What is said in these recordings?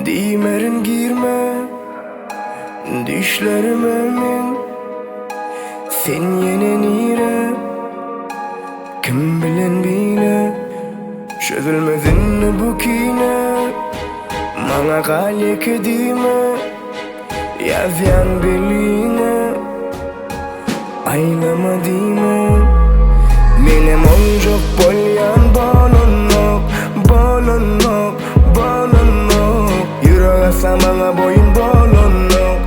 Diýmerin girme düşlerime men, sen ýene nire kim bilen bile çözülmezin bu kine. Maňa galyk edime ýazýan beline, aýlama diýme menem onjok bolýan bolunok, bolunok, bolunok. Ýüreg asa maňa boýun bolunok,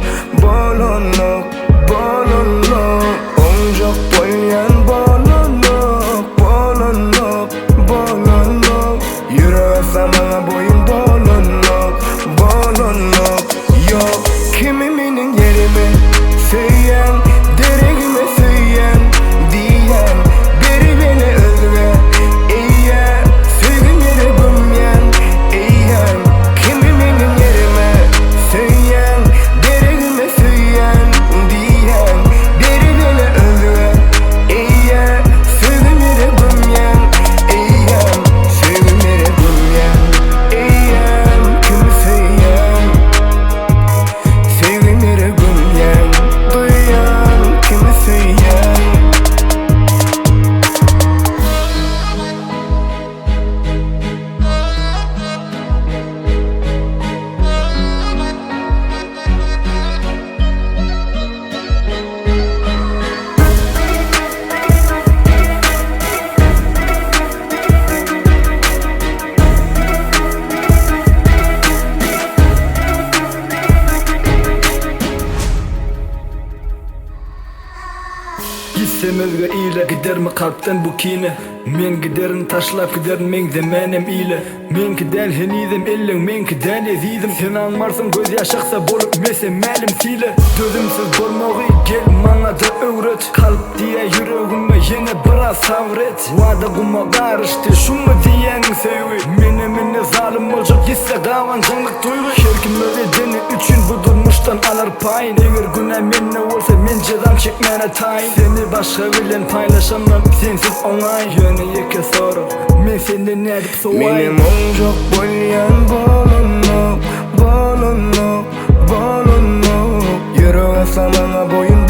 bolunok, bolunok. Onjok bolýan bolunok, bolunok, bolunok. Ýüreg asa maňa boýun bolunok, bolunok. Ýok kimi meniň ýerime söýýän, deregime söýýän diýen, beri beni özüne eýýän, söýgün ýere gömýän eýýän. Kimi meniň ýerime söýýän, deregime söýýän diýen, beri beni özüne eýýän, söýgün ýere gömýän eýýän, söýgün ýere gömýän eýýän. Kimi söýýän, söýgün ýere gömýän duýýan, kimi söýýän. Gitsem özge ile gider mi kalpten bu kine? Men giderin taşlap giderin men de menem ile. Men gidel henidem ellen men gidel ezidim. Sen anmarsın göz yaşaksa bolup mese melim sile. Dözümsüz bolmagy gel maňa da öwret. Kalp diye yüregime yine biraz sabret. Wada guma garıştı şumu diyen sevgi. Mene zalim boljak gitse dawanjylyk duygu. Her kim öwredeni üçün bu durmuştan alar paýyn. Eger günä menne bolsa men jazam çekmene taýyn. Seni başga bilen paýlaşamam sensiz oňaý. Ýöne ýeke soru men senden nädip sowaý. Menem onjok bolýan bolunok, bolunok, bolunok. Ýüreg asa maňa boýun